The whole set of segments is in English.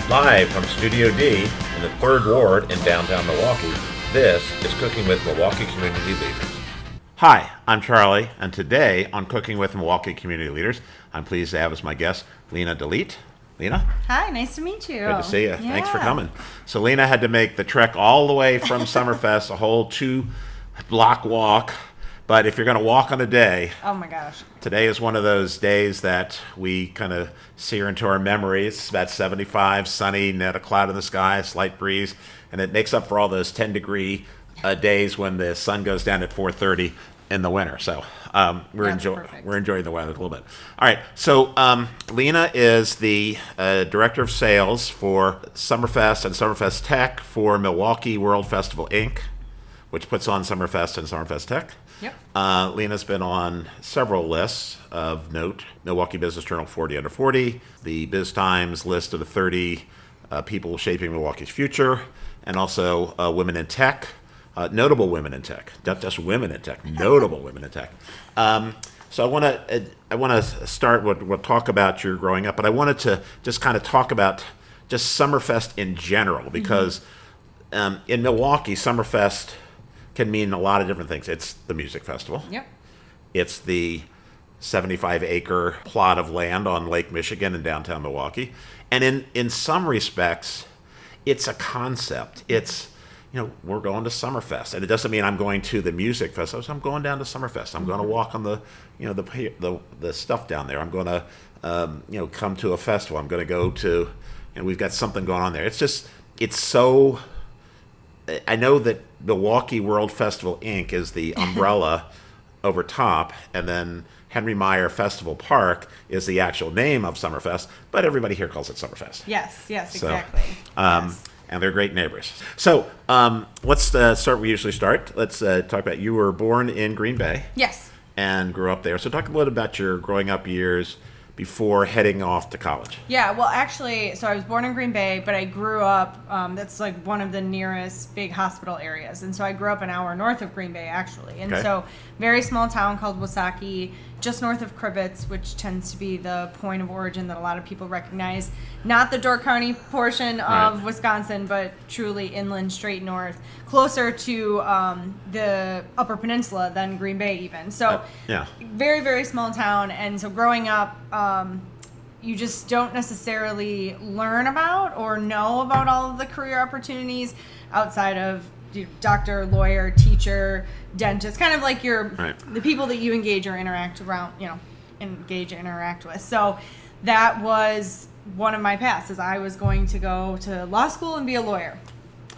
Live from Studio D in the 3rd Ward in downtown Milwaukee, this is Cooking with Milwaukee Community Leaders. Hi, I'm Charlie, and today on Cooking with Milwaukee Community Leaders, I'm pleased to have as my guest Lena DeLaet. Lena? Hi, nice to meet you. Good to see you. Yeah. Thanks for coming. So Lena had to make the trek all the way from Summerfest, a whole 2-block walk. But if you're going to walk on a day, oh my gosh, today is one of those days that we kind of sear into our memories. It's about 75, sunny, not a cloud in the sky, a slight breeze, and it makes up for all those 10-degree days when the sun goes down at 4:30 in the winter. So we're enjoying the weather a little bit. All right, so Lena is the Director of Sales for Summerfest and Summerfest Tech for Milwaukee World Festival, Inc., which puts on Summerfest and Summerfest Tech. Yep. Lena's been on several lists of note. Milwaukee Business Journal 40 Under 40, the Biz Times list of the 30 people shaping Milwaukee's future, and also Women in Tech, notable women in tech, not just women in tech, notable women in tech. So I want to start. We'll talk about your growing up, but I wanted to just kind of talk about just Summerfest in general, because in Milwaukee, Summerfest can mean a lot of different things. It's the music festival. Yep. It's the 75-acre plot of land on Lake Michigan in downtown Milwaukee. And in some respects, it's a concept. It's, we're going to Summerfest. And it doesn't mean I'm going to the music festival. I'm going down to Summerfest. I'm going to walk on the stuff down there. I'm going to, come to a festival. I'm going to go to, we've got something going on there. It's so... I know that Milwaukee World Festival, Inc. is the umbrella over top, and then Henry Meyer Festival Park is the actual name of Summerfest, but everybody here calls it Summerfest. Yes, So, exactly. Yes. And they're great neighbors. So let's start where we usually start. Let's talk about, you were born in Green Bay. Yes. And grew up there. So talk a little about your growing up years before heading off to college. Yeah, well, actually, so I was born in Green Bay, but I grew up, that's like one of the nearest big hospital areas. And so I grew up an hour north of Green Bay, actually. And so very small town called Wasaki, just north of Crivitz, which tends to be the point of origin that a lot of people recognize. Not the Door County portion of Wisconsin, but truly inland, straight north, closer to the Upper Peninsula than Green Bay even. So very, very small town. And so growing up, you just don't necessarily learn about or know about all of the career opportunities outside of doctor, lawyer, teacher, dentist, kind of like the people that you engage or interact with. So that was one of my paths, is I was going to go to law school and be a lawyer.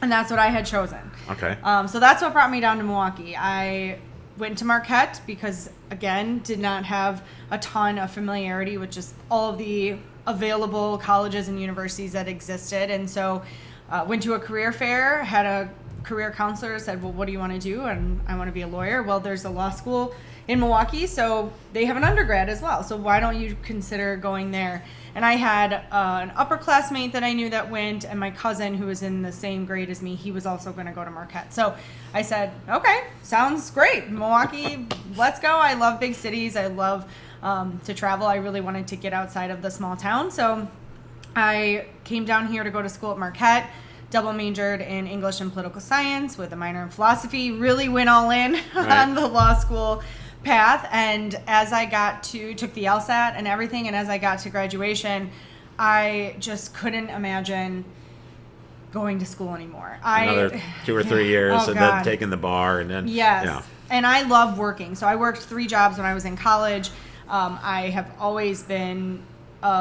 And that's what I had chosen. Okay. So that's what brought me down to Milwaukee. I went to Marquette because, again, did not have a ton of familiarity with just all of the available colleges and universities that existed. And so went to a career fair, had a career counselor, said, well, what do you want to do? And I want to be a lawyer. Well, there's a law school in Milwaukee, so they have an undergrad as well. So why don't you consider going there? And I had an upperclassmate that I knew that went, and my cousin who was in the same grade as me, he was also going to go to Marquette. So I said, okay, sounds great. Milwaukee, let's go. I love big cities. I love to travel. I really wanted to get outside of the small town. So I came down here to go to school at Marquette, double majored in English and political science with a minor in philosophy, really went all in on the law school path. And as I took the LSAT and everything, and as I got to graduation, I just couldn't imagine going to school anymore. Another 2 or 3 years then taking the bar and then... Yes. And I love working. So I worked 3 jobs when I was in college. I have always been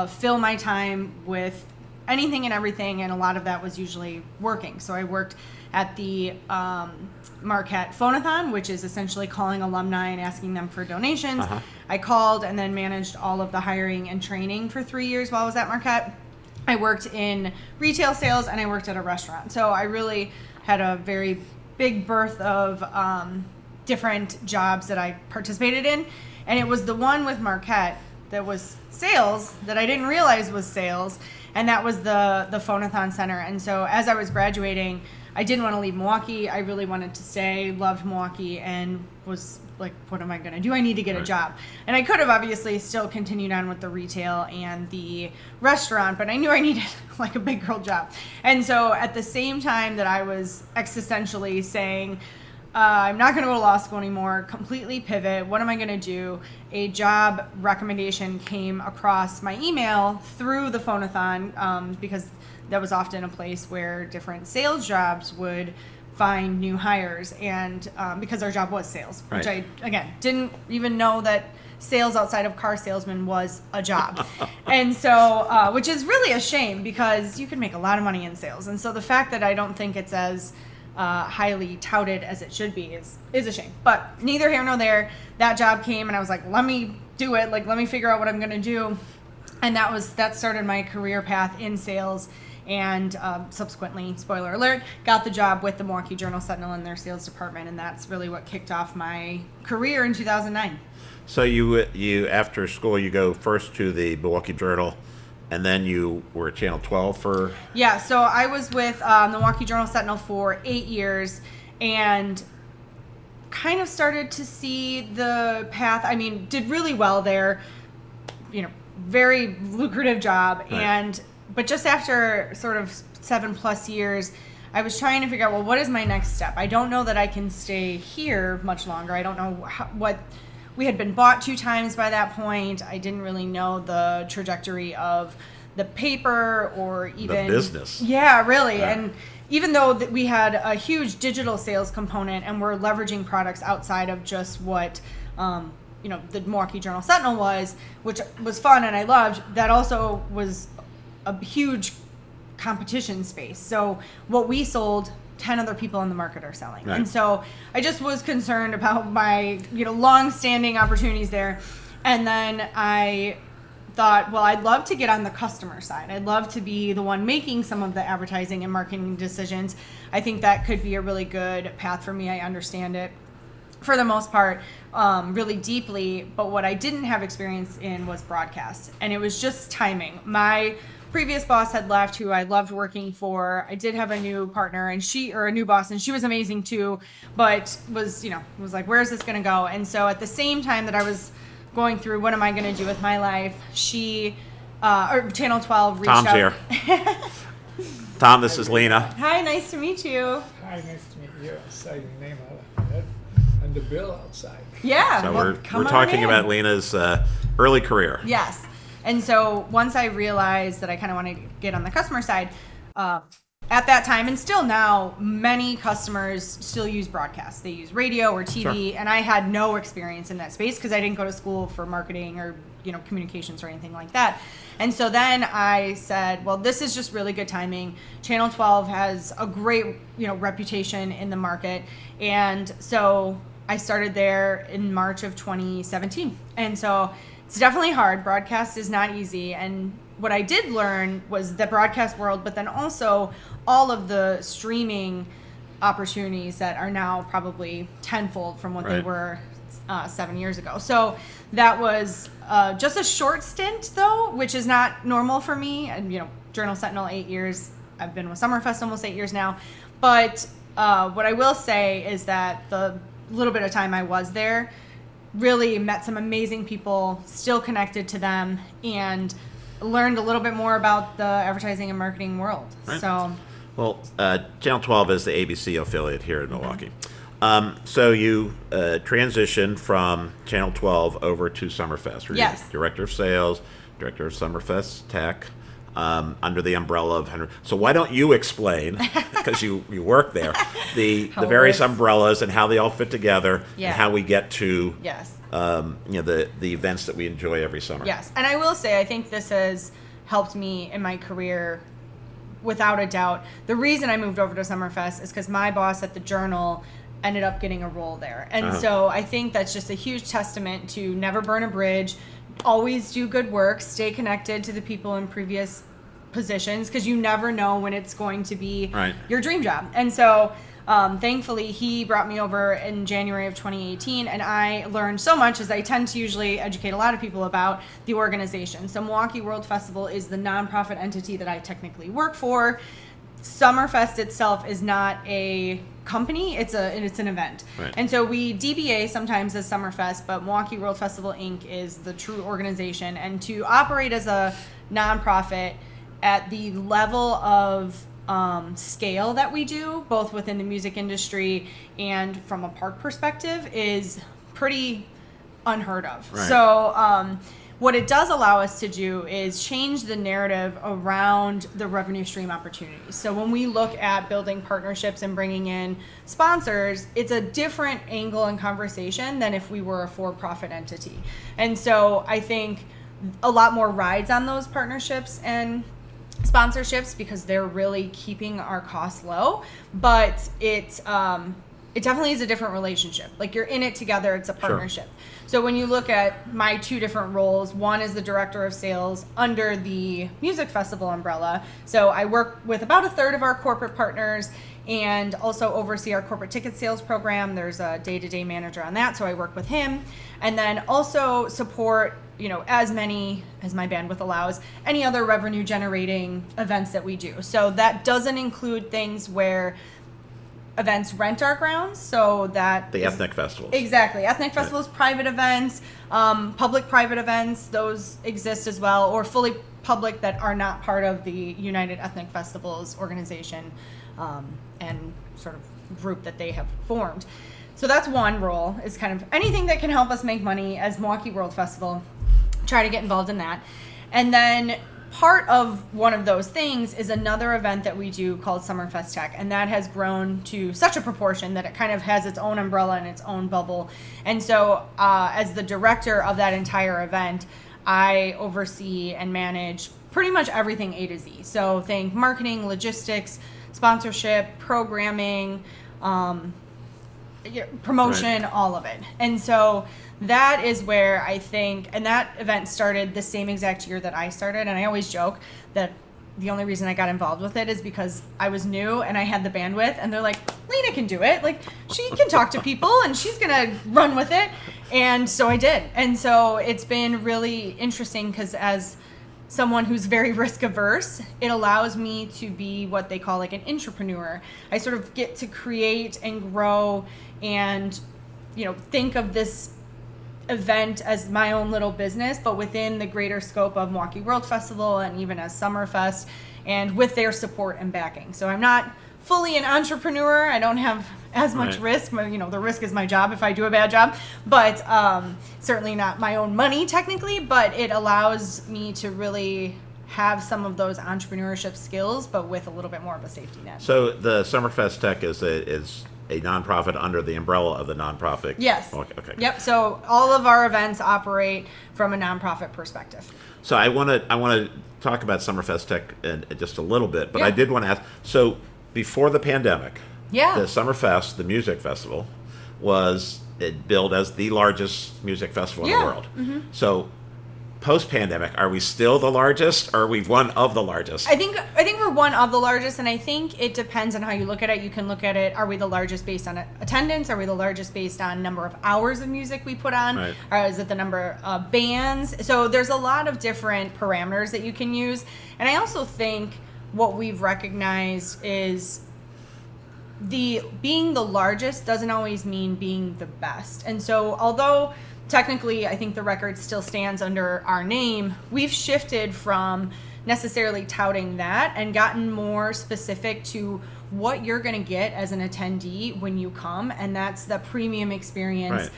fill my time with anything and everything, and a lot of that was usually working. So I worked at the Marquette Phone-a-thon, which is essentially calling alumni and asking them for donations. I called and then managed all of the hiring and training for 3 years while I was at Marquette. I worked in retail sales and I worked at a restaurant. So I really had a very big berth of different jobs that I participated in. And it was the one with Marquette that was sales that I didn't realize was sales. And that was the Phone-a-thon Center. And so as I was graduating, I didn't want to leave Milwaukee. I really wanted to stay, loved Milwaukee, and was like, what am I going to do? I need to get a job. And I could have obviously still continued on with the retail and the restaurant, but I knew I needed like a big girl job. And so at the same time that I was existentially saying, I'm not going to go to law school anymore, completely pivot, what am I going to do? A job recommendation came across my email through the phone-a-thon, because that was often a place where different sales jobs would find new hires, and because our job was sales, which I, again, didn't even know that sales outside of car salesman was a job. And so, which is really a shame, because you can make a lot of money in sales. And so the fact that I don't think it's as highly touted as it should be is a shame. But neither here nor there. That job came, and I was like, let me do it. Like, let me figure out what I'm going to do. And that started my career path in sales. And subsequently, spoiler alert, got the job with the Milwaukee Journal-Sentinel in their sales department, and that's really what kicked off my career in 2009. So you after school, you go first to the Milwaukee Journal, and then you were at Channel 12 for... Yeah, so I was with the Milwaukee Journal-Sentinel for 8 years, and kind of started to see the path. I mean, did really well there, very lucrative job, Right. But just after sort of 7+ years, I was trying to figure out, well, what is my next step? I don't know that I can stay here much longer. I don't know what we had been bought 2 times by that point. I didn't really know the trajectory of the paper or even The business. Yeah, really. Yeah. And even though that we had a huge digital sales component and we're leveraging products outside of just what the Milwaukee Journal-Sentinel was, which was fun and I loved, that also was a huge competition space. So what we sold, 10 other people in the market are selling. Right. And so I just was concerned about my, long-standing opportunities there. And then I thought, well, I'd love to get on the customer side. I'd love to be the one making some of the advertising and marketing decisions. I think that could be a really good path for me. I understand it for the most part, really deeply. But what I didn't have experience in was broadcast. And it was just timing. My previous boss had left, who I loved working for. I did have a new partner and a new boss, and she was amazing too, but was like, where's this going to go? And so at the same time that I was going through, what am I going to do with my life? Channel 12 reached Tom's out. here. Tom, this is Lena. Hi, nice to meet you. Hi, nice to meet you. I saw your name out of it and the bill outside. Yeah. So well, we're come on talking in. about Lena's early career. Yes. And so once I realized that I kind of wanted to get on the customer side, at that time, and still now, many customers still use broadcast. They use radio or TV, Sure. and I had no experience in that space because I didn't go to school for marketing or communications or anything like that. And so then I said, well, this is just really good timing. Channel 12 has a great reputation in the market, and so I started there in March of 2017. And so it's definitely hard. Broadcast is not easy. And what I did learn was the broadcast world, but then also all of the streaming opportunities that are now probably tenfold from what they Right. were 7 years ago. So that was just a short stint, though, which is not normal for me. And, Journal Sentinel, 8 years. I've been with Summerfest almost 8 years now. But what I will say is that the little bit of time I was there, really met some amazing people, still connected to them, and learned a little bit more about the advertising and marketing world. Right. So, Well, Channel 12 is the ABC affiliate here in Milwaukee. So you transitioned from Channel 12 over to Summerfest. Where Yes. you're Director of Sales, Director of Summerfest Tech, under the umbrella of Henry. So why don't you explain, because you work there, the How it various works. umbrellas and how they all fit together, Yeah. and how we get to yes. the events that we enjoy every summer. Yes. And I will say, I think this has helped me in my career without a doubt. The reason I moved over to Summerfest is because my boss at the Journal ended up getting a role there. And so I think that's just a huge testament to never burn a bridge, always do good work, stay connected to the people in previous positions, because you never know when it's going to be Right. your dream job. And so thankfully he brought me over in January of 2018, and I learned so much, as I tend to usually educate a lot of people about the organization. So Milwaukee World Festival is the nonprofit entity that I technically work for. Summerfest itself is not a company, it's an event. Right. And so we DBA sometimes as Summerfest, but Milwaukee World Festival Inc. is the true organization. And to operate as a nonprofit at the level of scale that we do, both within the music industry and from a park perspective, is pretty unheard of. Right. So what it does allow us to do is change the narrative around the revenue stream opportunities. So when we look at building partnerships and bringing in sponsors, it's a different angle and conversation than if we were a for-profit entity. And so I think a lot more rides on those partnerships and sponsorships because they're really keeping our costs low, but it definitely is a different relationship. Like, you're in it together, it's a partnership. Sure. So when you look at my two different roles, one is the director of sales under the music festival umbrella. So I work with about a third of our corporate partners and also oversee our corporate ticket sales program. There's a day-to-day manager on that, so I work with him. And then also support, as many as my bandwidth allows, any other revenue generating events that we do. So that doesn't include things where events rent our grounds, so that the ethnic festivals. Exactly. Ethnic festivals, right. Private events, public private events, those exist as well, or fully public that are not part of the United Ethnic Festivals organization and sort of group that they have formed. So that's one role, is kind of anything that can help us make money as Milwaukee World Festival, try to get involved in that. And then part of one of those things is another event that we do called Summerfest Tech, and that has grown to such a proportion that it kind of has its own umbrella and its own bubble. And so as the director of that entire event, I oversee and manage pretty much everything A to Z. So think marketing, logistics, sponsorship, programming, promotion, right. All of it. And so that is where I think, and that event started the same exact year that I started, and I always joke that the only reason I got involved with it is because I was new and I had the bandwidth, and they're like, Lena can do it. Like, she can talk to people and she's gonna run with it. And so I did. And so it's been really interesting because as someone who's very risk averse, it allows me to be what they call like an intrapreneur. I sort of get to create and grow and, think of this event as my own little business, but within the greater scope of Milwaukee World Festival and even as Summerfest, and with their support and backing. So I'm not fully an entrepreneur. I don't have as much right. risk. The risk is my job if I do a bad job, but certainly not my own money technically, but it allows me to really have some of those entrepreneurship skills, but with a little bit more of a safety net. So the Summerfest Tech is a nonprofit under the umbrella of the nonprofit. Yes. Okay. Yep. So all of our events operate from a nonprofit perspective. So I want to talk about Summerfest Tech in just a little bit, but yeah. I did want to ask. So before the pandemic, yeah. the Summerfest, the music festival, was billed as the largest music festival in the world. Mm-hmm. So post-pandemic, are we still the largest, or are we one of the largest? I think we're one of the largest, and I think it depends on how you look at it. You can look at it, are we the largest based on attendance? Are we the largest based on number of hours of music we put on? Right. Or is it the number of bands? So there's a lot of different parameters that you can use. And I also think what we've recognized is being the largest doesn't always mean being the best. And so although technically, I think the record still stands under our name, we've shifted from necessarily touting that and gotten more specific to what you're going to get as an attendee when you come, and that's the premium experience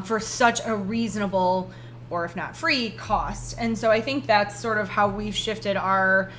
for such a reasonable, or if not free, cost. And so I think that's sort of how we've shifted our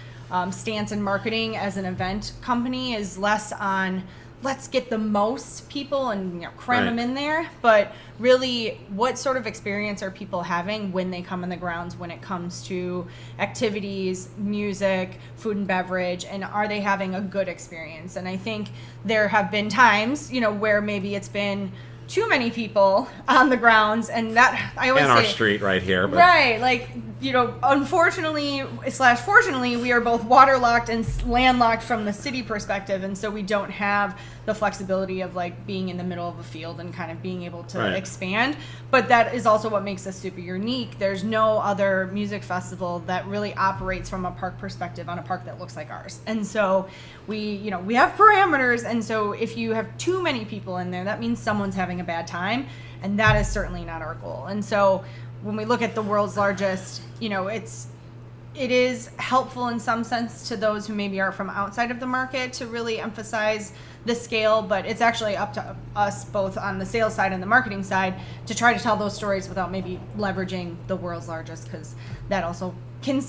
stance in marketing as an event company, is less on let's get the most people and cram them in there, but really what sort of experience are people having when they come in the grounds when it comes to activities, music, food and beverage, and are they having a good experience? And I think there have been times, where maybe it's been too many people on the grounds, and that I always say, our street right here, but. Right, like unfortunately / fortunately, we are both waterlocked and landlocked from the city perspective, and so we don't have the flexibility of like being in the middle of a field and kind of being able to expand. But that is also what makes us super unique. There's no other music festival that really operates from a park perspective on a park that looks like ours. And so we have parameters, and so if you have too many people in there, that means someone's having a bad time, and that is certainly not our goal. And so when we look at the world's largest, it is helpful in some sense to those who maybe are from outside of the market to really emphasize the scale, but it's actually up to us both on the sales side and the marketing side to try to tell those stories without maybe leveraging the world's largest, because that also can,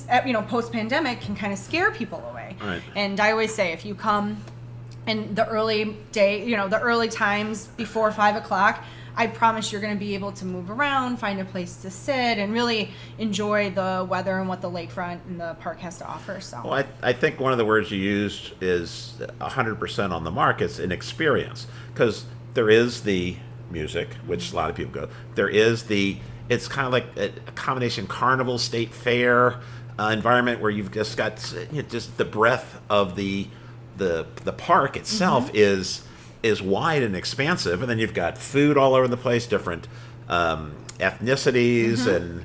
post-pandemic can kind of scare people away. Right. And I always say, if you come in the early day, the early times before 5 o'clock, I promise you're going to be able to move around, find a place to sit, and really enjoy the weather and what the lakefront and the park has to offer. So, well, I think one of the words you used is 100% on the mark. It's an experience, because there is the music, which a lot of people go. There is it's kind of like a combination carnival, state fair environment where you've just got just the breadth of the park itself is wide and expansive, and then you've got food all over the place, different ethnicities and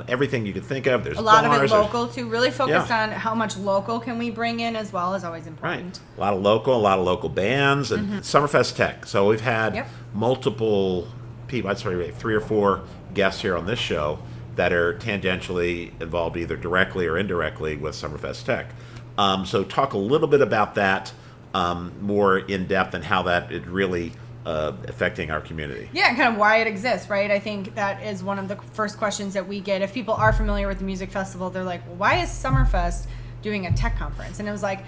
everything you can think of. There's a lot bars, of it local too. Really focused on how much local can we bring in as well is always important. Right. A lot of local bands, and Summerfest Tech. So we've had multiple people. I'd say 3 or 4 guests here on this show that are tangentially involved either directly or indirectly with Summerfest Tech. So talk a little bit about that. More in depth and how that is really affecting our community. Yeah, and kind of why it exists, right? I think that is one of the first questions that we get. If people are familiar with the music festival, they're like, well, why is Summerfest doing a tech conference? And it was like,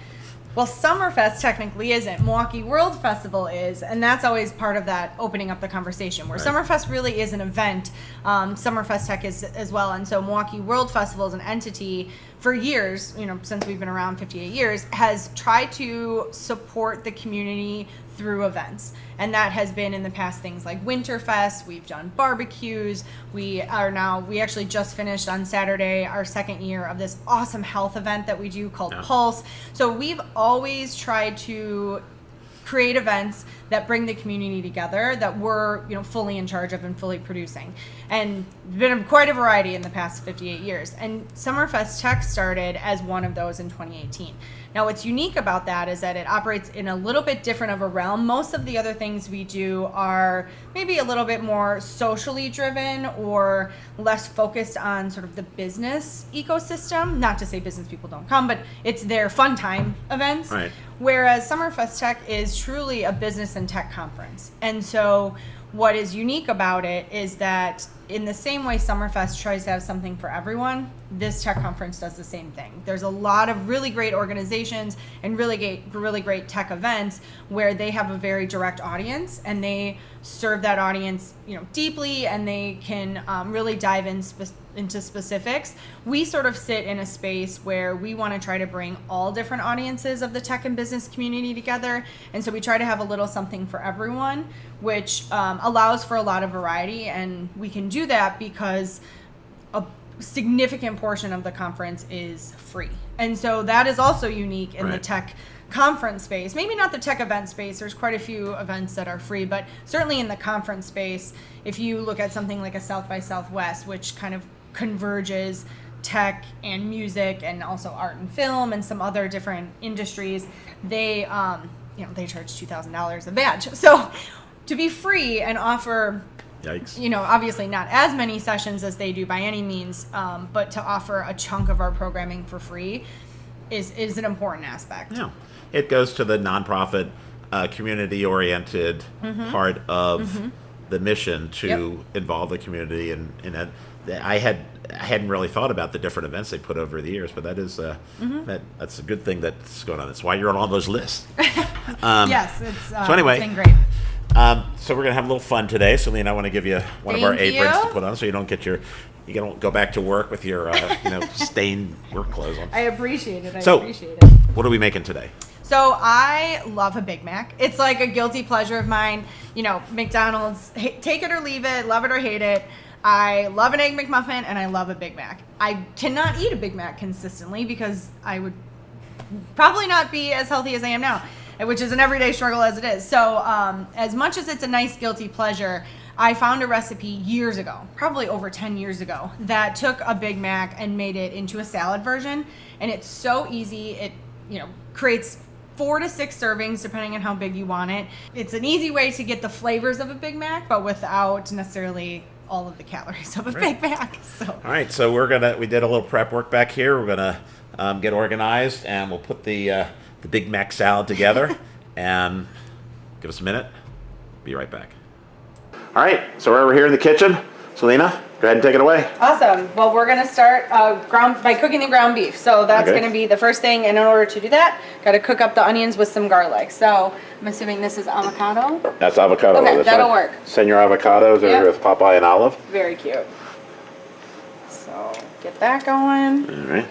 well, Summerfest technically isn't. Milwaukee World Festival is, and that's always part of that opening up the conversation, where Summerfest really is an event. Summerfest Tech is as well, and so Milwaukee World Festival is an entity for years, since we've been around 58 years, has tried to support the community through events. And that has been in the past things like Winterfest, we've done barbecues, we actually just finished on Saturday our 2nd year of this awesome health event that we do called Pulse. So we've always tried to create events that bring the community together that we're fully in charge of and fully producing. And been quite a variety in the past 58 years. And Summerfest Tech started as one of those in 2018. Now, what's unique about that is that it operates in a little bit different of a realm. Most of the other things we do are maybe a little bit more socially driven or less focused on sort of the business ecosystem. Not to say business people don't come, but it's their fun time events. Right. Whereas Summerfest Tech is truly a business and tech conference. And so what is unique about it is that in the same way Summerfest tries to have something for everyone, this tech conference does the same thing. There's a lot of really great organizations and really great tech events where they have a very direct audience and they serve that audience, deeply, and they can really dive into specifics. We sort of sit in a space where we want to try to bring all different audiences of the tech and business community together, and so we try to have a little something for everyone, which allows for a lot of variety, and we can do that because a significant portion of the conference is free. And so that is also unique in the tech conference space. Maybe not the tech event space. There's quite a few events that are free, but certainly in the conference space, if you look at something like a South by Southwest, which kind of converges tech and music and also art and film and some other different industries, they charge $2,000 a badge. So to be free and offer, obviously not as many sessions as they do by any means, but to offer a chunk of our programming for free is an important aspect. Yeah. It goes to the nonprofit, community-oriented part of the mission to involve the community, and I hadn't really thought about the different events they put over the years, but that is that's a good thing that's going on. That's why you're on all those lists. Yes, it's so anyway, it's been great. So we're gonna have a little fun today. So Lena, I want to give you one of our aprons to put on, so you don't go back to work with your stained work clothes on. I appreciate it. So, appreciate it. What are we making today? So I love a Big Mac. It's like a guilty pleasure of mine. McDonald's, take it or leave it, love it or hate it. I love an Egg McMuffin and I love a Big Mac. I cannot eat a Big Mac consistently because I would probably not be as healthy as I am now, which is an everyday struggle as it is. So as much as it's a nice guilty pleasure, I found a recipe years ago, probably over 10 years ago, that took a Big Mac and made it into a salad version. And it's so easy. It, creates 4 to 6 servings depending on how big you want it. It's an easy way to get the flavors of a Big Mac, but without necessarily all of the calories of a Big Mac. So. All right, so we did a little prep work back here. We're gonna get organized, and we'll put the Big Mac salad together. And give us a minute. Be right back. All right, so we're over here in the kitchen. So Lena, go ahead and take it away. Awesome. Well, we're going to start by cooking the ground beef. So that's going to be the first thing. And in order to do that, got to cook up the onions with some garlic. So I'm assuming this is avocado. That's avocado. Okay, that'll work. Send your avocados over here with Popeye and olive. Very cute. So get that going. All right.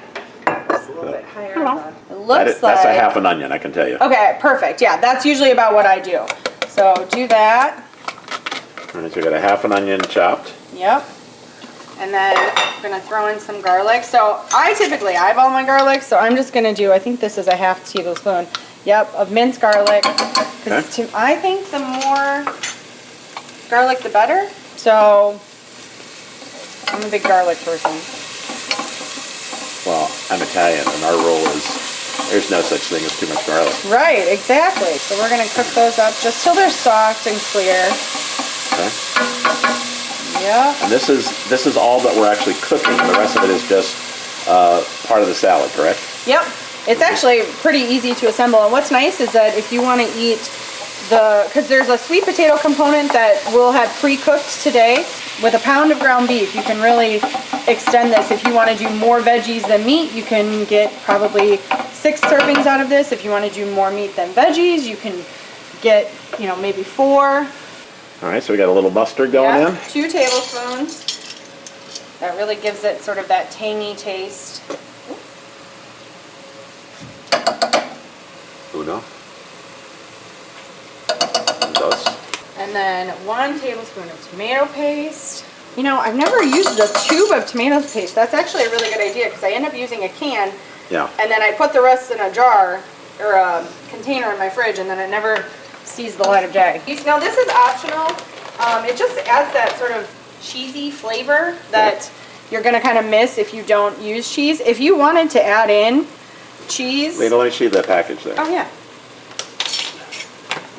Just a little bit higher. It looks That's a half an onion, I can tell you. Okay, perfect. Yeah, that's usually about what I do. So do that. All right, so we got a half an onion chopped. Yep. And then I'm going to throw in some garlic. So I typically eyeball my garlic, so I'm just going to do, I think this is a half tablespoon, of minced garlic. Because I think the more garlic, the better. So I'm a big garlic person. Well, I'm Italian, and our rule is there's no such thing as too much garlic. Right, exactly. So we're going to cook those up just till they're soft and clear. Okay. Yeah. And this is all that we're actually cooking. The rest of it is just part of the salad, correct? Yep. It's actually pretty easy to assemble. And what's nice is that if you want to eat because there's a sweet potato component that we'll have pre-cooked today. With a pound of ground beef, you can really extend this. If you want to do more veggies than meat, you can get probably 6 servings out of this. If you want to do more meat than veggies, you can get, maybe 4. All right, so we got a little mustard going in. 2 tablespoons. That really gives it sort of that tangy taste. Uno. Dos. And then 1 tablespoon of tomato paste. I've never used a tube of tomato paste. That's actually a really good idea because I end up using a can. Yeah. And then I put the rest in a jar or a container in my fridge, and then it never sees the light of day. Now this is optional. It just adds that sort of cheesy flavor that you're going to kind of miss if you don't use cheese. If you wanted to add in cheese. Lena, let me see that package there. Oh yeah.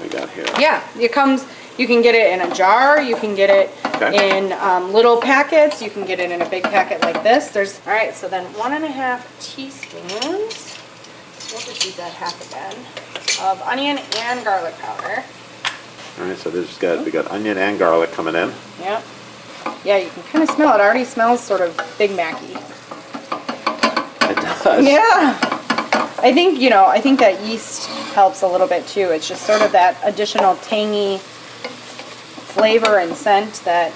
We got here. Yeah, it comes. You can get it in a jar. You can get it in little packets. You can get it in a big packet like this. All right. So then 1.5 teaspoons. We'll just use that half again of onion and garlic powder. All right. So we got onion and garlic coming in. Yep. Yeah, you can kind of smell it. It already smells sort of Big Mac-y. It does. Yeah. I think that yeast helps a little bit too. It's just sort of that additional tangy flavor and scent that.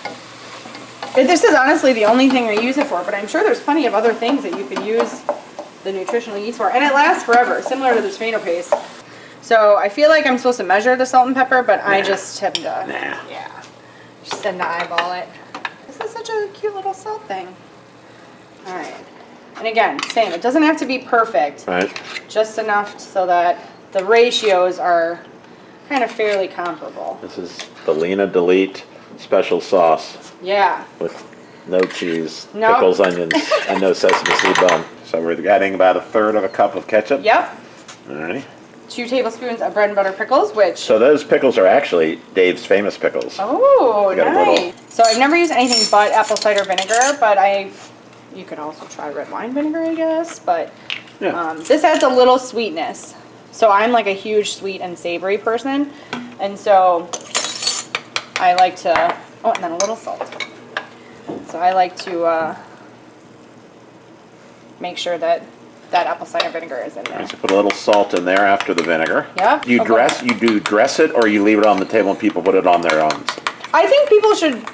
This is honestly the only thing I use it for, but I'm sure there's plenty of other things that you could use the nutritional yeast for. And it lasts forever, similar to the tomato paste. So I feel like I'm supposed to measure the salt and pepper, but I just tend to, just tend to eyeball it. This is such a cute little salt thing. All right. And again, same. It doesn't have to be perfect. Right. Just enough so that the ratios are kind of fairly comparable. This is the Lena DeLaet special sauce. Yeah. With no cheese, pickles, onions, and no sesame seed bone. So we're adding about 1/3 cup of ketchup. Yep. All right. 2 tablespoons of bread and butter pickles, which... So those pickles are actually Dave's famous pickles. Oh, nice. So I've never used anything but apple cider vinegar, but you could also try red wine vinegar, I guess. But this adds a little sweetness. So I'm like a huge sweet and savory person. And so I like to... Oh, and then a little salt. So I like to make sure that apple cider vinegar is in there. Right, so put a little salt in there after the vinegar. Yeah. You do dress it, or you leave it on the table and people put it on their own? I think people should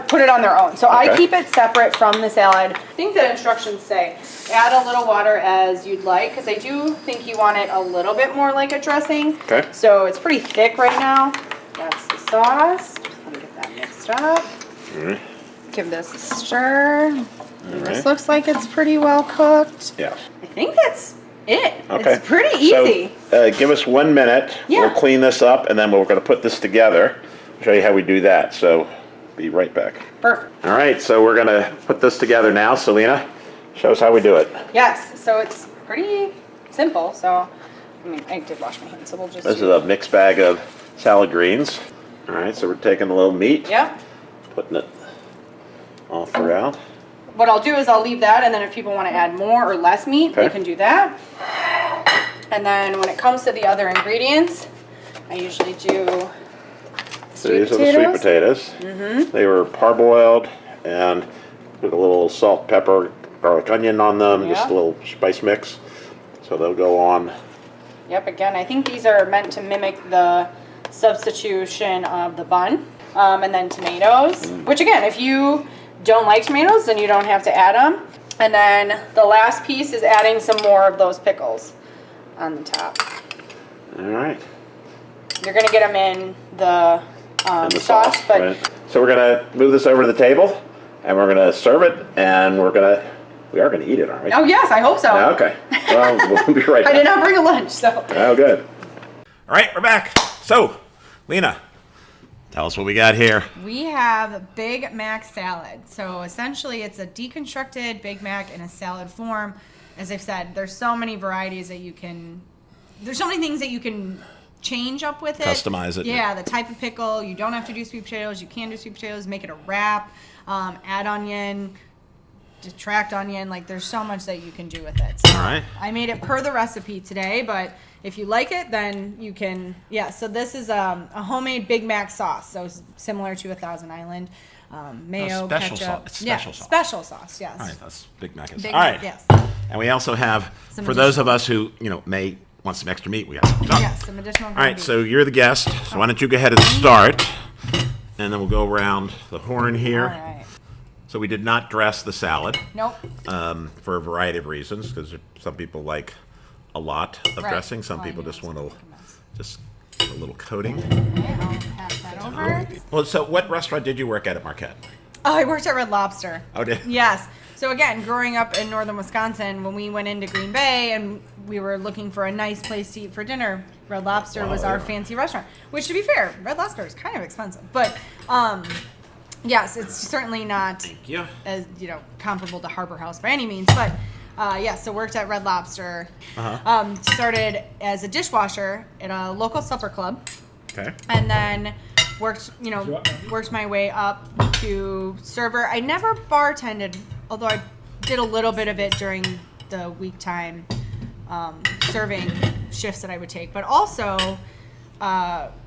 put it on their own. So I keep it separate from the salad. I think the instructions say add a little water as you'd like, because I do think you want it a little bit more like a dressing. Okay. So it's pretty thick right now. That's the sauce. Just want to get that mixed up. All right. Give this a stir. Right. This looks like it's pretty well cooked. Yeah. I think that's it. Okay. It's pretty easy. So, give us 1 minute. Yeah. We'll clean this up, and then we're going to put this together. I'll show you how we do that. So, be right back. Perfect. All right, so we're going to put this together now. Selena, show us how we do it. Yes, so it's pretty simple. So, I mean, I did wash my hands, so we'll just. This is a mixed bag of salad greens. All right, so we're taking a little meat, Yep. putting it all throughout. What I'll do is I'll leave that, and then if people want to add more or less meat, Okay. they can do that. And then when it comes to the other ingredients, I usually do So these are the sweet potatoes. They were parboiled and put a little salt, pepper, garlic, onion on them, just a Yeah. little spice mix. So they'll go on. Yep, again, I think these are meant to mimic the substitution of the bun. And then tomatoes, which again, if you don't like tomatoes, then you don't have to add them. And then the last piece is adding some more of those pickles on the top. All right. You're gonna get them in the, And the sauce, but right. So we're gonna move this over to the table, and we're gonna serve it, and we are gonna eat it, aren't we? oh yes, I hope so. Okay. Well, we'll be right I did back. not bring a lunch, so. Oh, good. All right, we're back. So, Lena, tell us what we got here. We have Big Mac salad. So essentially it's a deconstructed Big Mac in a salad form. As I've said, there's so many varieties that there's so many things that you can change up with it. Customize it. Yeah, the type of pickle. You don't have to do sweet potatoes. You can do sweet potatoes. Make it a wrap. Add onion. Detract onion. Like there's so much that you can do with it. So All right. I made it per the recipe today, but if you like it, then you can. Yeah. So this is a homemade Big Mac sauce. So it's similar to a Thousand Island. Mayo, special ketchup. sauce. It's special sauce. Special sauce. Yes. All right, that's Big Mac. Big All right. Mac, yes. And we also have, Some for those of us who, may want some extra meat, we got some. Yes. Some additional. All right, so you're the guest, so why don't you go ahead and start, and then we'll go around the horn here. All right. So we did not dress the salad Nope. for a variety of reasons, because some people like a lot of Right. dressing. Some Well, people yeah, just it's want gonna to make a mess. just get a little coating. Okay, I'll pass that over. Well, so what restaurant did you work at Marquette? Oh, I worked at Red Lobster. Oh, did Yes. So again, growing up in northern Wisconsin, when we went into Green Bay and we were looking for a nice place to eat for dinner, Red Lobster was our fancy restaurant. Which, to be fair, Red Lobster is kind of expensive, but yes, it's certainly not Thank you. as comparable to Harbor House by any means. But yes, so worked at Red Lobster. Started as a dishwasher at a local supper club. Okay. And then worked my way up to server. I never bartended, although I did a little bit of it during the week time serving shifts that I would take, but also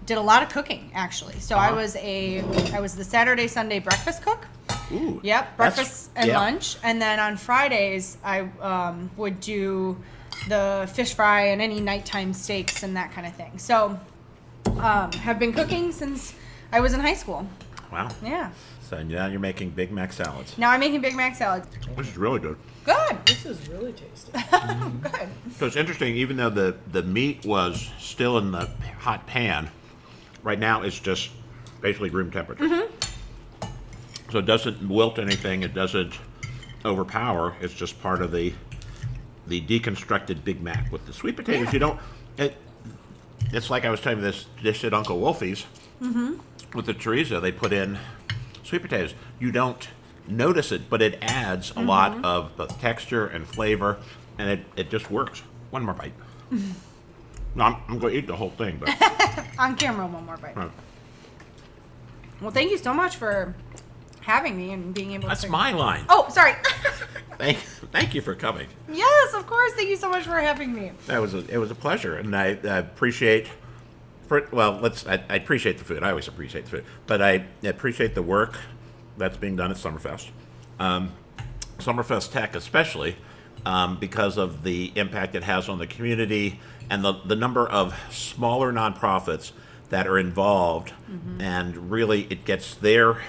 did a lot of cooking actually. So I was the Saturday Sunday breakfast cook. Ooh. Yep, breakfast and lunch, and then on Fridays I would do the fish fry and any nighttime steaks and that kind of thing. So have been cooking since I was in high school. Wow. Yeah. So now you're making Big Mac salads, Now I'm making Big Mac salads. which is really good. Good. This is really tasty. Good. So it's interesting, even though the meat was still in the hot pan, right now it's just basically room temperature. So it doesn't wilt anything, it doesn't overpower, it's just part of the deconstructed Big Mac. With the sweet potatoes, you don't, it's like I was telling you this dish at Uncle Wolfie's, with the chorizo, they put in sweet potatoes. You don't notice it, but it adds a lot of both texture and flavor, and it just works. One more bite. No, I'm going to eat the whole thing, but On camera, one more bite. uh, Well, thank you so much for having me and being able that's to. my line. Oh, sorry. Thank you for coming. Yes, of course. Thank you so much for having me. It was a pleasure, and I appreciate. I appreciate the food. I always appreciate the food, but I appreciate the work that's being done at Summerfest. Summerfest Tech, especially because of the impact it has on the community and the number of smaller nonprofits that are involved, and really it gets their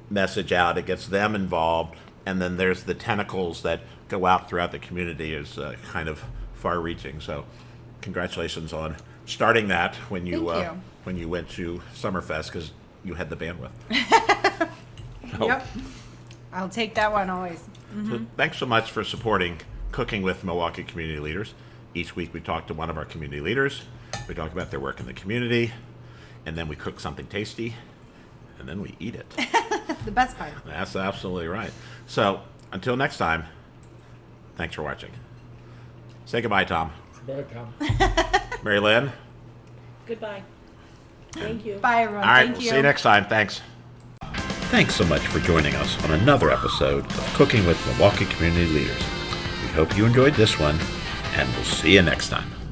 message out, it gets them involved, and then there's the tentacles that go out throughout the community is kind of far-reaching. So, congratulations on starting that when you, Thank you. when you went to Summerfest, because you had the bandwidth. So, Yep. I'll take that one always. So thanks so much for supporting Cooking with Milwaukee Community Leaders. Each week we talk to one of our community leaders. We talk about their work in the community, and then we cook something tasty, and then we eat it. The best part. That's absolutely right. So until next time, thanks for watching. Say goodbye, Tom. Bye, Tom. Mary Lynn. Goodbye. Thank you. Bye, everyone. All right, Thank we'll you. see you next time. Thanks. Thanks so much for joining us on another episode of Cooking with Milwaukee Community Leaders. We hope you enjoyed this one, and we'll see you next time.